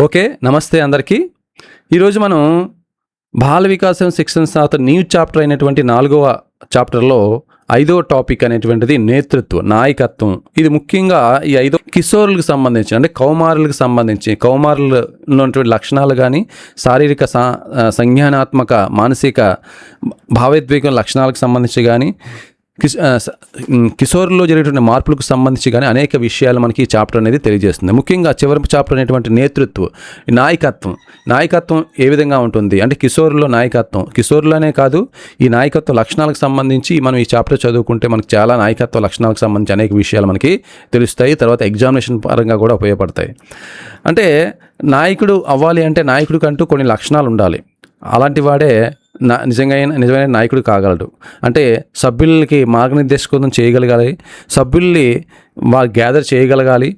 Okay, నమస్తే అందరికీ. ఈరోజు మనం బాల వికాసం శిక్షణ శాస్త్ర న్యూ చాప్టర్ అయినటువంటి 4వ చాప్టర్లో 5వ టాపిక్ అనేటువంటిది నేతృత్వం, నాయకత్వం. ఇది ముఖ్యంగా ఈ 5 కిశోరులకు సంబంధించి, అంటే కౌమారులకు సంబంధించి, కౌమారులో ఉన్నటువంటి లక్షణాలు కానీ, శారీరక సంజ్ఞానాత్మక మానసిక భావోద్వేగం లక్షణాలకు సంబంధించి కానీ, కిశోరులో జరిగేటువంటి మార్పులకు సంబంధించి కానీ అనేక విషయాలు మనకి ఈ చాప్టర్ అనేది తెలియజేస్తుంది. ముఖ్యంగా చివరి చాప్టర్ అనేటువంటి నేతృత్వం, నాయకత్వం ఏ విధంగా ఉంటుంది అంటే కిశోరులో నాయకత్వం, కిశోరులోనే కాదు ఈ నాయకత్వ లక్షణాలకు సంబంధించి మనం ఈ చాప్టర్ చదువుకుంటే మనకు చాలా నాయకత్వ లక్షణాలకు సంబంధించి అనేక విషయాలు మనకి తెలుస్తాయి. తర్వాత ఎగ్జామినేషన్ పరంగా కూడా ఉపయోగపడతాయి. అంటే నాయకుడు అవ్వాలి అంటే నాయకుడికంటూ కొన్ని లక్షణాలు ఉండాలి. అలాంటి వాడే నిజమైన నాయకుడు కాగలడు. అంటే సభ్యులకి మార్గనిర్దేశకత్వం చేయగలగాలి, సభ్యుల్ని వారు గ్యాదర్ చేయగలగాలి,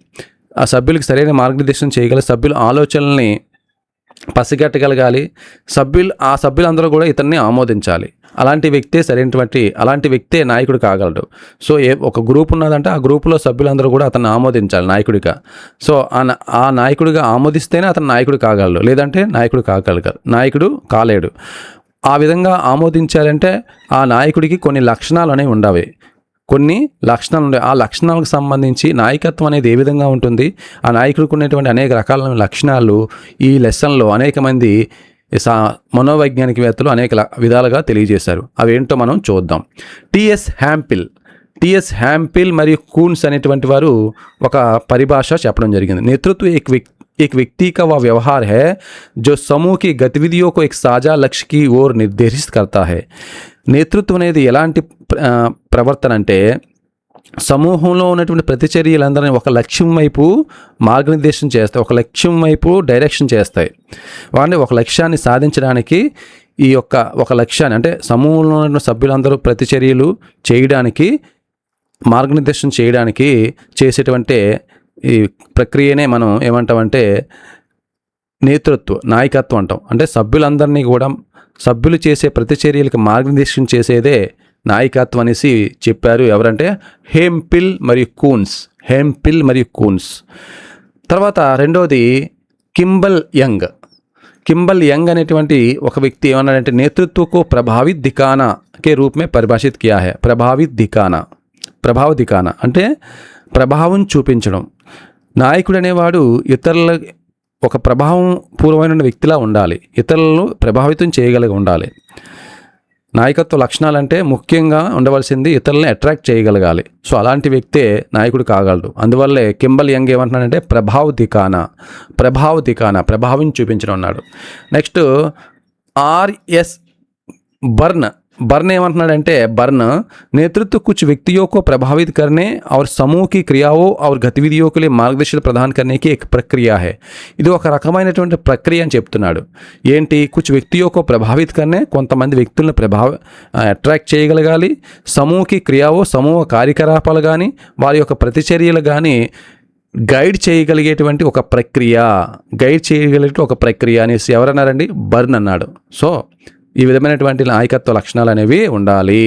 ఆ సభ్యులకి సరైన మార్గనిర్దేశం చేయగలగాలి, సభ్యుల ఆలోచనల్ని పసిగట్టగలగాలి, ఆ సభ్యులందరూ కూడా ఇతన్ని ఆమోదించాలి. అలాంటి వ్యక్తే నాయకుడు కాగలడు. సో ఒక గ్రూప్ ఉన్నదంటే ఆ గ్రూపులో సభ్యులందరూ కూడా అతన్ని ఆమోదించాలి నాయకుడిగా. సో ఆ నాయకుడిగా ఆమోదిస్తేనే అతను నాయకుడు కాగలడు, లేదంటే నాయకుడు కాలేడు. ఆ విధంగా ఆమోదించాలంటే ఆ నాయకుడికి కొన్ని లక్షణాలు అనేవి ఉండవి. ఆ లక్షణాలకు సంబంధించి నాయకత్వం అనేది ఏ విధంగా ఉంటుంది, ఆ నాయకుడికి ఉన్నటువంటి అనేక రకాలైన లక్షణాలు ఈ లెసన్లో అనేక మంది మనోవైజ్ఞానికవేత్తలు అనేక విధాలుగా తెలియజేశారు. అవేంటో మనం చూద్దాం. టిఎస్ హ్యాంపిల్ మరియు కూన్స్ అనేటువంటి వారు ఒక పరిభాష చెప్పడం జరిగింది. నేతృత్వ एक व्यक्ति का वह व्यवहार है जो समूह की गतिविधियों को एक साझा लक्ष्य की ओर निर्देशित करता है. నేతృత్వం అనేది ఎలాంటి ప్రవర్తన అంటే సమూహంలో ఉన్నటువంటి ప్రతిచర్యలందరినీ ఒక లక్ష్యం వైపు మార్గనిర్దేశం చేస్తాయి, ఒక లక్ష్యం వైపు డైరెక్షన్ చేస్తాయి. వాటిని ఒక లక్ష్యాన్ని సాధించడానికి ఒక లక్ష్యాన్ని అంటే సమూహంలో ఉన్న సభ్యులందరూ ప్రతిచర్యలు చేయడానికి మార్గనిర్దేశం చేయడానికి చేసేటువంటి ఈ ప్రక్రియనే మనం ఏమంటామంటే నాయకత్వం అంటాం. అంటే సభ్యులందరినీ కూడా సభ్యులు చేసే ప్రతిచర్యలకు మార్గనిర్దేశం చేసేదే నాయకత్వం అనేసి చెప్పారు. ఎవరంటే హెంపిల్ మరియు కూన్స్. తర్వాత రెండోది కింబల్ యంగ్ అనేటువంటి ఒక వ్యక్తి ఏమన్నాడంటే నేతృత్వకు ప్రభావిత్ దిఖానా కే రూప్ మే పరిభాషిత్ కియా హై. ప్రభావిత్ దిఖానా అంటే ప్రభావం చూపించడం. నాయకుడు అనేవాడు ఇతరుల ఒక ప్రభావం పూర్వమైన వ్యక్తిలా ఉండాలి, ఇతరులను ప్రభావితం చేయగలిగి ఉండాలి. నాయకత్వ లక్షణాలంటే ముఖ్యంగా ఉండవలసింది ఇతరులను అట్రాక్ట్ చేయగలగాలి. సో అలాంటి వ్యక్తే నాయకుడు కాగలడు. అందువల్లే కింబల్ యంగ్ ఏమంటున్నాడంటే ప్రభావ దిఖానా ప్రభావం చూపించడం అన్నాడు. నెక్స్ట్ ఆర్ఎస్ बर्न ఏమంటున్నాడంటే नेतृत्व कुछ व्यक्तियों को प्रभावित करने और समूह की क्रियाओं और गतिविधियों के लिए मार्गदर्शन प्रदान करने की एक प्रक्रिया है. ఇది ఒక రకమైనటువంటి ప్రక్రియ అని చెప్తున్నాడు. ఏంటి? कुछ व्यक्तियों को प्रभावित करने, కొంతమంది వ్యక్తులను అట్రాక్ట్ చేయగలగాలి, సమూహకి క్రియావో సమూహ కార్యకలాపాలు కానీ వారి యొక్క ప్రతిచర్యలు కానీ గైడ్ చేయగలిగేటువంటి ఒక ప్రక్రియ అనేసి ఎవరన్నారండి? బర్న్ అన్నాడు. సో ఈ విధమైనటువంటి నాయకత్వ లక్షణాలు అనేవి ఉండాలి.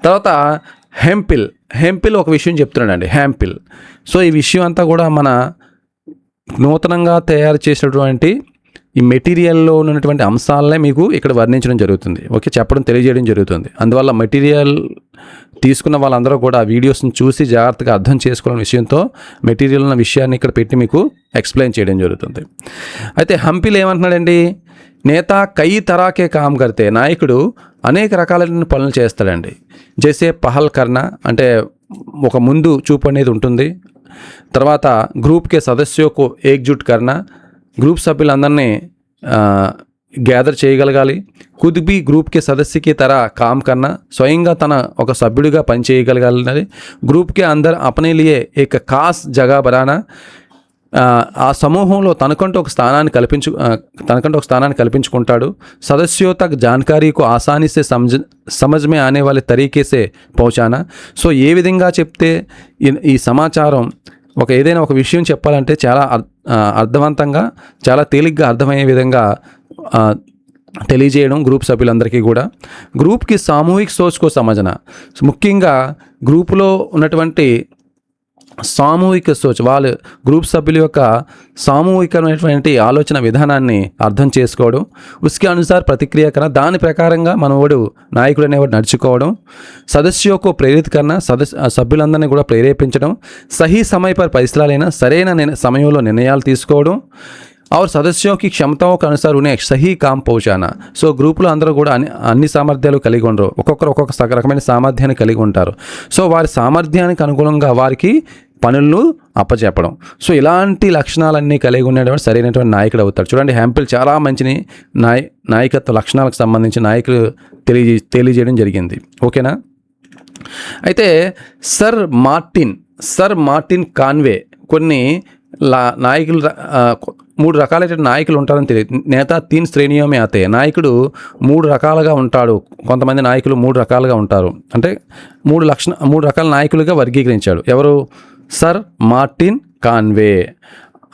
తర్వాత హెంపిల్ ఒక విషయం చెప్తున్నాడండి. సో ఈ విషయం అంతా కూడా మన నూతనంగా తయారు చేసినటువంటి ఈ మెటీరియల్లో ఉన్నటువంటి అంశాలనే మీకు ఇక్కడ వర్ణించడం జరుగుతుంది. తెలియజేయడం జరుగుతుంది. అందువల్ల మెటీరియల్ తీసుకున్న వాళ్ళందరూ కూడా వీడియోస్ని చూసి జాగ్రత్తగా అర్థం చేసుకోవాలనే విషయంతో మెటీరియల్ ఉన్న విషయాన్ని ఇక్కడ పెట్టి మీకు ఎక్స్ప్లెయిన్ చేయడం జరుగుతుంది. అయితే హంపిల్ ఏమంటున్నాడండి? నేత కై తరాకే కామ్ కర్తే, నాయకుడు అనేక రకాలైన పనులు చేస్తాడండి. జైసే పహల్ కర్నా అంటే ఒక ముందు చూపు అనేది ఉంటుంది. తర్వాత గ్రూప్కే సదస్యోకు ఏక్జుట్ కర్నా, గ్రూప్ సభ్యులందరినీ గ్యాదర్ చేయగలగాలి. ఖుద్ భీ గ్రూప్కే సదస్యకి తర కామ్ కర్నా, స్వయంగా తన ఒక సభ్యుడిగా పనిచేయగలగాలి. గ్రూప్కే అందర్ అపనే లియే ఏక ఖాస్ జగా బనానా, ఆ సమూహంలో తనకంటూ ఒక స్థానాన్ని కల్పించుకుంటాడు. సదస్యో తక్ జాన్కారీకు ఆసానీసే సమజ్మే ఆనే వాళ్ళ తరీకేసే పహుచానా. సో ఏ విధంగా చెప్తే ఈ సమాచారం ఏదైనా ఒక విషయం చెప్పాలంటే చాలా అర్థవంతంగా, చాలా తేలిగ్గా అర్థమయ్యే విధంగా తెలియజేయడం గ్రూప్ సభ్యులందరికీ కూడా. గ్రూప్కి సామూహిక సోచ్కో సమజన, ముఖ్యంగా గ్రూపులో ఉన్నటువంటి సామూహిక సోచ్, వాళ్ళు గ్రూప్ సభ్యుల యొక్క సామూహికమైనటువంటి ఆలోచన విధానాన్ని అర్థం చేసుకోవడం, ఉస్కే అనుసార్ ప్రతిక్రియ కన్నా, దాని ప్రకారంగా మనవాడు నాయకుడు అనేవాడు నడుచుకోవడం, సదస్యోకు ప్రేరిత కన్నా, సభ్యులందరినీ కూడా ప్రేరేపించడం, సహీ సమయ పర్ ఫైసలాలైనా సరైన సమయంలో నిర్ణయాలు తీసుకోవడం, और सदस्यों की क्षमताओं के अनुसार उन्हें सही काम पहुँचाना. సో గ్రూపులో అందరూ కూడా అన్ని సామర్థ్యాలు కలిగి ఉండరు, ఒక్కొక్కరు ఒక్కొక్క రకమైన సామర్థ్యాన్ని కలిగి ఉంటారు. సో వారి సామర్థ్యానికి అనుగుణంగా వారికి పనులను అప్పచెప్పడం. సో ఇలాంటి లక్షణాలన్నీ కలిగి ఉండేటువంటి సరైనటువంటి నాయకుడు అవుతాడు. చూడండి, హ్యాంపిల్ చాలా మంచి నాయకత్వ లక్షణాలకు సంబంధించి నాయకులు తెలియజేయడం జరిగింది. ఓకేనా. అయితే సర్ మార్టిన్ కాన్వే కొన్ని నాయకులు, 3 రకాలైన నాయకులు ఉంటారని తెలియదు. నేత 3 శ్రేణియోమే ఆతే, నాయకుడు 3 రకాలుగా ఉంటాడు. కొంతమంది నాయకులు 3 రకాలుగా ఉంటారు, అంటే 3 రకాల నాయకులుగా వర్గీకరించాడు. ఎవరు? Sir Martin Conway.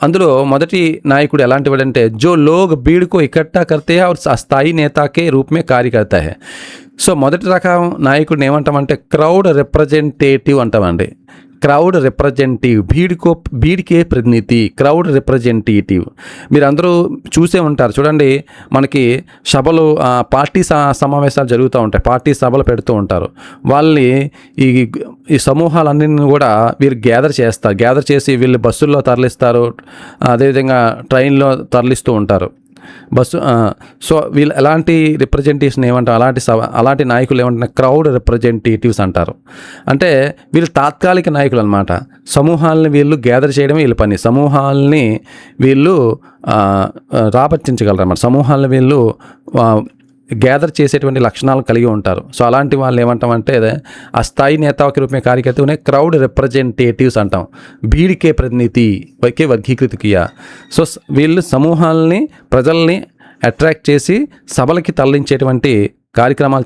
అందులో మొదటి నాయకుడు ఎలాంటి వాడంటే, జో లోగ్ భీడ్ కో ఇకట్టా కర్తే హై ఔర్ అస్థాయి నేతా కే రూప్ మే కార్య కర్తా హై. సో మొదటి రకం నాయకుడిని ఏమంటామంటే క్రౌడ్ రిప్రజెంటేటివ్ అంటామండి. క్రౌడ్ రిప్రజెంటేటివ్, భీడ్కే ప్రతినిధి, క్రౌడ్ రిప్రజెంటేటివ్. మీరు అందరూ చూసే ఉంటారు. చూడండి, మనకి సభలు, పార్టీ సమావేశాలు జరుగుతూ ఉంటాయి, పార్టీ సభలు పెడుతూ ఉంటారు. వాళ్ళని ఈ సమూహాలన్నింటిని కూడా వీళ్ళు గ్యాదర్ చేసి వీళ్ళు బస్సుల్లో తరలిస్తారు, అదేవిధంగా ట్రైన్లో తరలిస్తూ ఉంటారు బస్సు. సో వీళ్ళు ఎలాంటి రిప్రజెంటేషన్ ఏమంటారు, అలాంటి నాయకులు ఏమంటారు, క్రౌడ్ రిప్రజెంటేటివ్స్ అంటారు. అంటే వీళ్ళు తాత్కాలిక నాయకులు అనమాట. సమూహాలని వీళ్ళు గ్యాదర్ చేయడమే వీళ్ళ పని. సమూహాలని వీళ్ళు రాబట్టించగలరు అన్నమాట. సమూహాలను వీళ్ళు గ్యాదర్ చేసేటువంటి లక్షణాలు కలిగి ఉంటారు. సో అలాంటి వాళ్ళు ఏమంటామంటే అస్థాయి నేతాకి రూపమే కార్యకర్తనే క్రౌడ్ రిప్రజెంటేటివ్స్ అంటాం. భీడ్కే ప్రతినిధి వైకే వర్గీకృత కియా. సో వీళ్ళు సమూహాలని, ప్రజల్ని అట్రాక్ట్ చేసి సభలకి తరలించేటువంటి కార్యక్రమాలు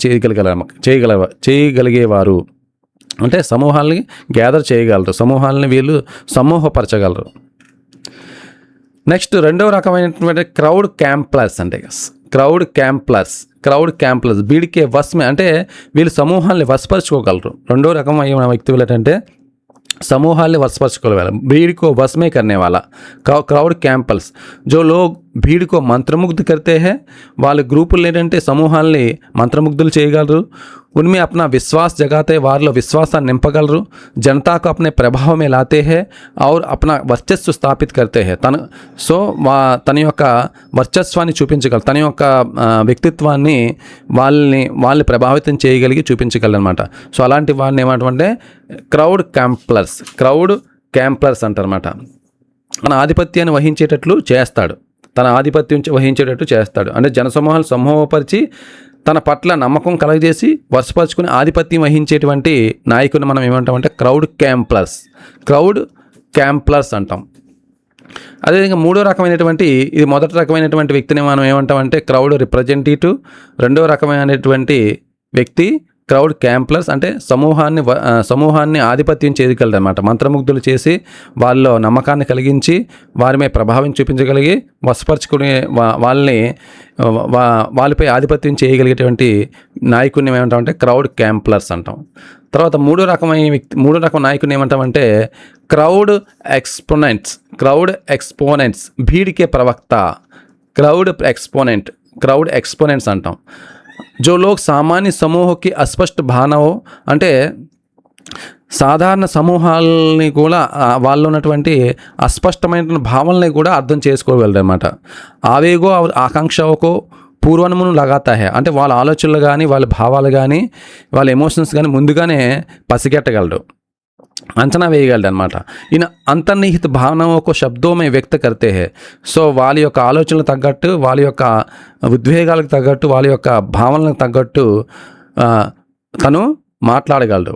చేయగలిగేవారు. అంటే సమూహాలని గ్యాదర్ చేయగలరు, సమూహాలని వీళ్ళు సమూహపరచగలరు. నెక్స్ట్ రెండవ రకమైనటువంటి క్రౌడ్ క్యాంప్లర్స్. అంటే క్రౌడ్ క్యాంప్లర్స్ వీడికే వశమే, అంటే వీళ్ళు సమూహాల్ని వశపరచుకోగలరు. రెండో రకం అయిన వ్యక్తులు ఏంటంటే సమూహాల్ని వశపరచుకోగలరు. भीड़ को वश में करने वाला क्राउड कैंपल्स. जो लोग भीड़ को मंत्रमुग्ध करते हैं, వాళ్ళు గ్రూపులు ఏంటంటే సమూహాల్ని మంత్రముగ్ధులు చేయగలరు. उनमें अपना विश्वास जगाते, వారిలో విశ్వాసాన్ని నింపగలరు. जनता को अपने प्रभाव में लाते हैं और अपना वर्चस्व स्थापित करते हैं. తన యొక్క వర్చస్వాన్ని చూపించగలరు, తన యొక్క వ్యక్తిత్వాన్ని వాళ్ళని ప్రభావితం చేయగలిగి చూపించగలరు అనమాట. సో అలాంటి వాళ్ళని ఏమంటే క్రౌడ్ క్యాంప్లర్స్ అంటారన్నమాట. తన ఆధిపత్యాన్ని వహించేటట్లు చేస్తాడు. అంటే జనసమూహాలు సమూహపరిచి తన పట్ల నమ్మకం కలగజేసి వశపరుచుకుని ఆధిపత్యం వహించేటువంటి నాయకుని మనం ఏమంటామంటే క్రౌడ్ క్యాంప్లర్స్ అంటాం. అదేవిధంగా మూడో రకమైనటువంటి, ఇది మొదటి రకమైనటువంటి వ్యక్తిని మనం ఏమంటామంటే క్రౌడ్ రిప్రజెంటేటివ్. రెండో రకమైనటువంటి వ్యక్తి క్రౌడ్ క్యాంప్లర్స్, అంటే సమూహాన్ని ఆధిపత్యం చేయగలరు అన్నమాట. మంత్రముగ్ధులు చేసి వాళ్ళలో నమ్మకాన్ని కలిగించి వారిపై ప్రభావం చూపించగలిగి వశపరుచుకునే వాళ్ళపై ఆధిపత్యం చేయగలిగేటువంటి నాయకుడిని ఏమంటామంటే క్రౌడ్ క్యాంప్లర్స్ అంటాం. తర్వాత మూడో రకం నాయకుడిని ఏమంటామంటే క్రౌడ్ ఎక్స్పోనెంట్స్ భీడికే ప్రవక్త. క్రౌడ్ ఎక్స్పోనెంట్స్ అంటాం. जो लोग सामान्य समूह की अस्पष्ट भावना हो, అంటే సాధారణ సమూహాలని కూడా వాళ్ళు ఉన్నటువంటి అస్పష్టమైన భావనల్ని కూడా అర్థం చేసుకోగలరు అన్నమాట. ఆవేగో ఆకాంక్షకో పూర్వనుమును లగాతా హై, అంటే వాళ్ళ ఆలోచనలు కానీ వాళ్ళ భావాలు కానీ వాళ్ళ ఎమోషన్స్ కానీ ముందుగానే పసిగట్టగలరు, అంచనా వేయగలడు అనమాట. ఈయన అంతర్నిహిత భావనకు శబ్దమే వ్యక్త కర్తే హే. సో వాళ్ళ యొక్క ఆలోచనలకు తగ్గట్టు, వాళ్ళ యొక్క ఉద్వేగాలకు తగ్గట్టు, వాళ్ళ యొక్క భావనలకు తగ్గట్టు తను మాట్లాడగలడు.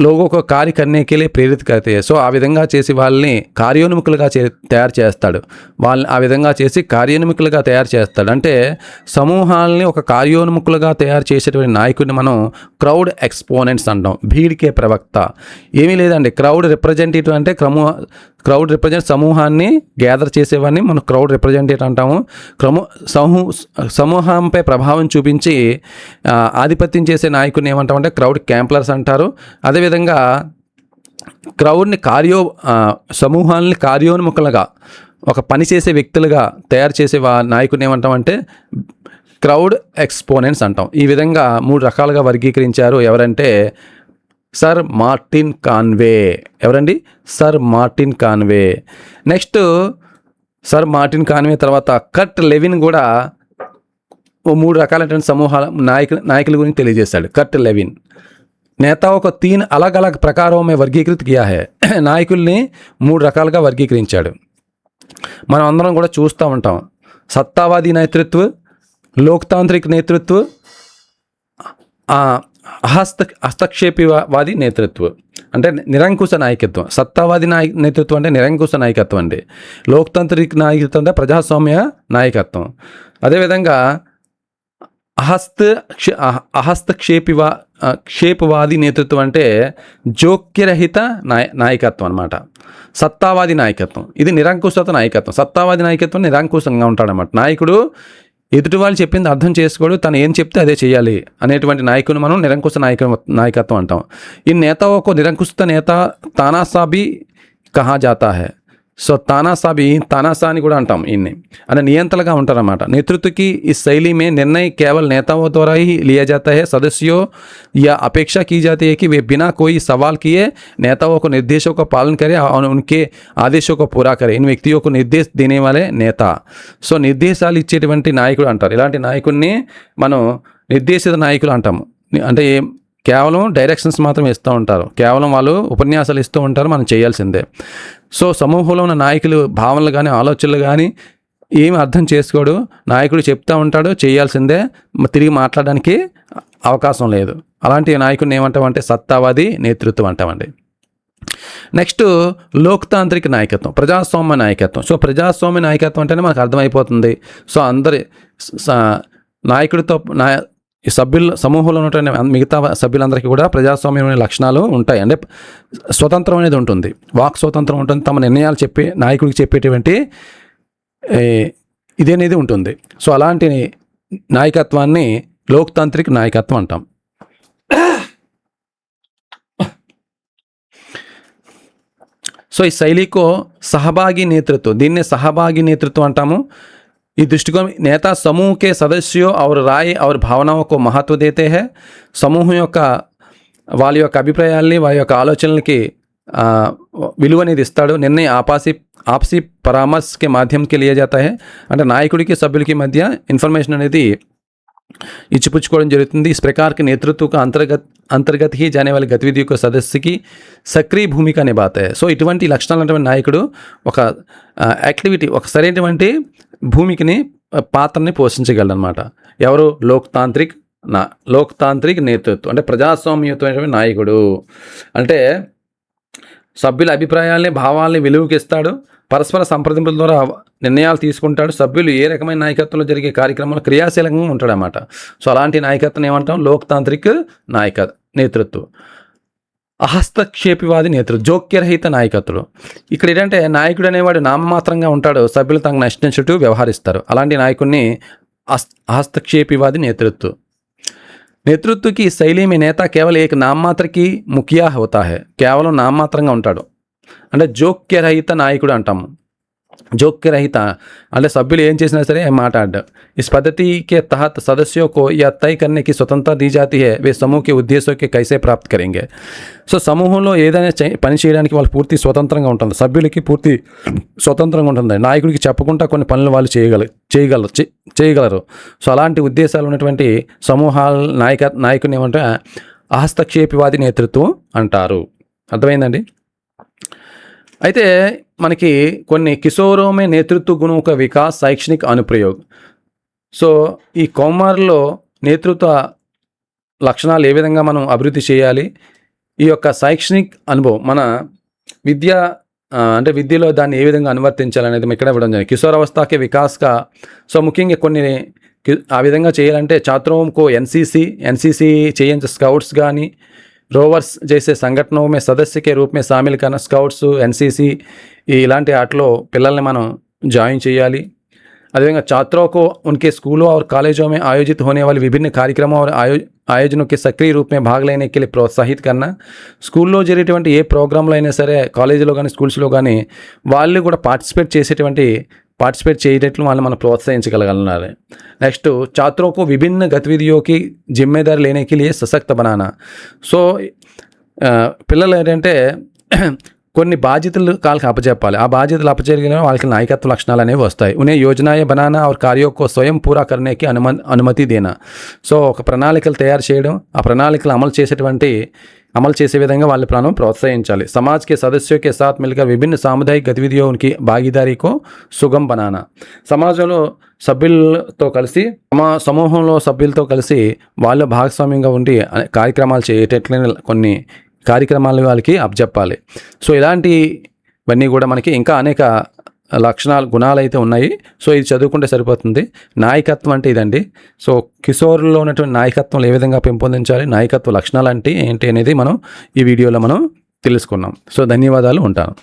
లోగో को कार्य करने के लिए ప్రేరిత करते हैं. సో ఆ విధంగా చేసి వాళ్ళని కార్యోన్ముఖులుగా తయారు చేస్తాడు. వాళ్ళని ఆ విధంగా చేసి కార్యోన్ముఖులుగా తయారు చేస్తాడు. అంటే సమూహాలని ఒక కార్యోన్ముఖులుగా తయారు చేసేటువంటి నాయకుడిని మనం క్రౌడ్ ఎక్స్పోనెంట్స్ అంటాం. భీడ్కే ప్రవక్త ఏమీ లేదండి. క్రౌడ్ రిప్రజెంటేటివ్ అంటే క్రౌడ్ రిప్రజెంట్ సమూహాన్ని గ్యాదర్ చేసేవాడిని మనం క్రౌడ్ రిప్రజెంటేటివ్ అంటాము. సమూహంపై ప్రభావం చూపించి ఆధిపత్యం చేసే నాయకుడిని ఏమంటామంటే క్రౌడ్ క్యాంప్లర్స్ అంటారు. అదేవిధంగా క్రౌడ్ని సమూహాలని కార్యోన్ముఖులుగా ఒక పని చేసే వ్యక్తులుగా తయారు చేసే నాయకుడిని ఏమంటామంటే క్రౌడ్ ఎక్స్పోనెంట్స్ అంటాం. ఈ విధంగా 3 రకాలుగా వర్గీకరించారు. ఎవరంటే సర్ మార్టిన్ కాన్వే. ఎవరండి? Sir Martin Conway. Next sir Martin Conway తర్వాత కర్ట్ లెవిన్ కూడా 3 రకాలైనటువంటి నాయకుల గురించి తెలియజేశాడు. కర్ట్ లెవిన్ నేతాओं को 3 अलग अलग प्रकारों में वर्गीकृत किया है. నాయకుల్ని 3 రకాలుగా వర్గీకరించాడు. మనం అందరం కూడా చూస్తూ ఉంటాం. సత్తావాदी నేతృత్వ, లోక్తాంత్రిక నేతృత్వ, హస్తక్షేపివాది నేతృత్వం అంటే నిరంకుశ నాయకత్వం. సత్తావాది నేతృత్వం అంటే నిరంకుశ నాయకత్వం అండి. లోక్తాంత్రిక నాయకత్వం అంటే ప్రజాస్వామ్య నాయకత్వం. అదేవిధంగా క్షేపవాది నేతృత్వం అంటే జోక్యరహిత నాయకత్వం అనమాట. సత్తావాది నాయకత్వం ఇది నిరంకుశత నాయకత్వం. సత్తావాది నాయకత్వం నిరంకుశంగా ఉంటాడనమాట. నాయకుడు ఎదుటి వాళ్ళు చెప్పింది అర్థం చేసుకోడు, తను ఏం చెప్తే అదే చేయాలి అనేటువంటి నాయకుని మనం నిరంకుశ నాయకత్వం అంటాం. ఈ నేతాओं को నిరంకుశ నేత తానాషా కహా జాతా హై. సో తానాషా అని కూడా అంటాం. ఇన్ని అంటే నియంత్రణగా ఉంటారన్నమాట. नेतृत्व की इस शैली में निर्णय केवल नेताओं द्वारा ही लिया जाता है. सदस्यों या अपेक्षा की जाती है कि वे बिना कोई सवाल किए नेताओं को निर्देशों का पालन करें और उनके आदेशों को पूरा करें. इन व्यक्तियों को निर्देश देने वाले नेता. సో నిర్దేశాలు ఇచ్చేటువంటి నాయకుడు అంటారు. ఇలాంటి నాయకుడిని మనం నిర్దేశిత నాయకులు అంటాము. అంటే కేవలం డైరెక్షన్స్ మాత్రం ఇస్తూ ఉంటారు, కేవలం వాళ్ళు ఉపన్యాసాలు ఇస్తూ ఉంటారు, మనం చేయాల్సిందే. సో సమూహంలో ఉన్న నాయకులు భావనలు కానీ ఆలోచనలు కానీ ఏమి అర్థం చేసుకోడు. నాయకుడు చెప్తూ ఉంటాడు, చేయాల్సిందే, తిరిగి మాట్లాడడానికి అవకాశం లేదు. అలాంటి నాయకుడిని ఏమంటామంటే సత్తావాది నేతృత్వం అంటామండి. నెక్స్ట్ లోక్తాంత్రిక నాయకత్వం, ప్రజాస్వామ్య నాయకత్వం. సో ప్రజాస్వామ్య నాయకత్వం అంటేనే మనకు అర్థమైపోతుంది. సో అందరి నాయకుడితో ఈ సమూహంలో ఉన్నటువంటి మిగతా సభ్యులందరికీ కూడా ప్రజాస్వామ్యమైన లక్షణాలు ఉంటాయి. అంటే స్వతంత్రం అనేది ఉంటుంది, వాక్ స్వతంత్రం ఉంటుంది, తమ నిర్ణయాలు నాయకుడికి చెప్పేటువంటి ఇదేనేది ఉంటుంది. సో అలాంటి నాయకత్వాన్ని లోక్తాంత్రిక నాయకత్వం అంటాం. సో ఈ శైలికో సహభాగి నేతృత్వం, దీన్నే సహభాగి నేతృత్వం అంటాము. ఈ దృష్టికోण నేత సమూह के सदस्यों और राय और भावनाओं को महत्व देते हैं. సమూహం యొక్క వాళ్ళ యొక్క అభిప్రాయాల్ని, వారి యొక్క ఆలోచనలకి విలువనేది ఇస్తాడు. నిర్ణయ ఆపసి పరామర్శ के माध्यम के लिए जाता है. అంటే నాయకుడికి సభ్యులకి మధ్య ఇన్ఫర్మేషన్ అనేది ఇచ్చిపుచ్చుకోవడం జరుగుతుంది. इस प्रकार के नेतृत्व का अंतर्गत ही जाने वाली गतिविधियों को सदस्य की सक्रिय भूमिका निभाता है. సో ఇటువంటి లక్షణాలు ఉన్నటువంటి నాయకుడు ఒక యాక్టివిటీ, ఒక సరైనటువంటి భూమికని పాత్రని పోషించగలడు అనమాట. ఎవరు? లోక్తాంత్రిక్ నేతృత్వం అంటే ప్రజాస్వామ్యమైనటువంటి నాయకుడు. అంటే సభ్యుల అభిప్రాయాల్ని, భావాల్ని విలువకి ఇస్తాడు, పరస్పర సంప్రదింపుల ద్వారా నిర్ణయాలు తీసుకుంటాడు, సభ్యులు ఏ రకమైన నాయకత్వంలో జరిగే కార్యక్రమంలో క్రియాశీలంగా ఉంటాడు అన్నమాట. సో అలాంటి నాయకత్వం ఏమంటాం? లోక్తాంత్రిక్ నేతృత్వం. హస్తక్షేపివాది నేతృత్వం, జోక్యరహిత నాయకత్వం. ఇక్కడ ఏంటంటే నాయకుడు అనేవాడు నామమాత్రంగా ఉంటాడు, సభ్యులు తనకు నచ్చినట్టు వ్యవహరిస్తారు. అలాంటి నాయకుడిని హస్తక్షేపివాది నేతృత్వం. नेतृत्व की शैली में नेता केवल एक नाम मात्र की मुखिया होता है. కేవలం నామమాత్రంగా ఉంటాడు. అంటే జోక్యరహిత నాయకుడు అంటాము. జోక్యరహిత అంటే సభ్యులు ఏం చేసినా సరే మాట్లాడు. इस पद्धति के तहत सदस्यों को यह तय करने की स्वतंत्रता दी जाती है वे समूह के उद्देश्यों के कैसे प्राप्त करेंगे. సో సమూహంలో ఏదైనా పని చేయడానికి వాళ్ళు పూర్తి స్వతంత్రంగా ఉంటుంది. సభ్యులకి పూర్తి స్వతంత్రంగా ఉంటుంది. నాయకుడికి చెప్పకుండా కొన్ని పనులు వాళ్ళు చేయగలరు. సో అలాంటి ఉద్దేశాలు ఉన్నటువంటి సమూహాల నాయకుని ఏమంటే హస్తక్షేపివాది నేతృత్వం అంటారు. అర్థమైందండి? అయితే మనకి కొన్ని కిశోరోమే నేతృత్వ గుణం ఒక వికాస్ శైక్షణిక్ అనుప్రయోగ్. సో ఈ కౌమార్లో నేతృత్వ లక్షణాలు ఏ విధంగా మనం అభివృద్ధి చేయాలి, ఈ యొక్క శైక్షణిక్ అనుభవం మన అంటే విద్యలో దాన్ని ఏ విధంగా అనువర్తించాలనేది ఇక్కడ ఇవ్వడం జరిగింది. కిశోరావస్థకి వికాస్గా సో ముఖ్యంగా కొన్ని ఆ విధంగా చేయాలంటే ఛాత్రోంకో एनसीसी చేయించే స్కౌట్స్ కానీ रोवर्स जैसे संगठनों में सदस्य के रूप में शामिल करना, स्काउट्स एनसीसी इलांటి आटलो पिल्लल्नि మనం జాయిన్ చేయాలి. అదేవిధంగా छात्रों को उनके स्कूलों और कॉलेजों में आयोजित होने वाले विभिन्न कार्यक्रमों और आयोजनों के सक्रिय रूप में भाग लेने के लिए प्रोत्साहित करना, స్కూల్లో జరిగేటువంటి ఏ ప్రోగ్రాంలో అయినా సరే, కాలేజీలో కానీ స్కూల్స్లో కానీ వాళ్ళు కూడా పార్టిసిపేట్ చేయటట్లు వాళ్ళని మనం ప్రోత్సహించగలగాలి. నెక్స్ట్ छात्रों को विभिन्न गतिविधियों की जिम्मेदारी लेने के लिए सशक्त बनाना. సో పిల్లలు ఏంటంటే కొన్ని బాధ్యతలు వాళ్ళకి అప్పచెప్పాలి. ఆ బాధ్యతలు అప్పచెప్పిన వాళ్ళకి నాయకత్వ లక్షణాలు అనేవి వస్తాయి. ఉన్हें योजनाएं बनाना और कार्यों को स्वयं पूरा करने की అనుమతి देना. సో ఒక ప్రణాళికలు తయారు చేయడం, ఆ ప్రణాళికలు అమలు చేసే విధంగా వాళ్ళని మనం ప్రోత్సహించాలి. समाज के सदस्यों के साथ मिलकर विभिन्न सामुदायिक गतिविधियों की भागीदारी को सुगम बनाना. సమాజంలో సభ్యులతో కలిసి సమూహంలో సభ్యులతో కలిసి వాళ్ళు భాగస్వామ్యంగా ఉండి కార్యక్రమాలు చేయటట్లనే కొన్ని కార్యక్రమాలు వాళ్ళకి అప్పచెప్పాలి. సో ఇలాంటివన్నీ కూడా మనకి ఇంకా అనేక గుణాలు అయితే ఉన్నాయి. సో ఇది చదువుకుంటే సరిపోతుంది. నాయకత్వం అంటే ఇదండి. సో కిషోర్లో ఉన్నటువంటి నాయకత్వం ఏ విధంగా పెంపొందించాలి, నాయకత్వ లక్షణాలు అంటే ఏంటి అనేది మనం ఈ వీడియోలో మనం తెలుసుకున్నాం. సో ధన్యవాదాలు, ఉంటాను.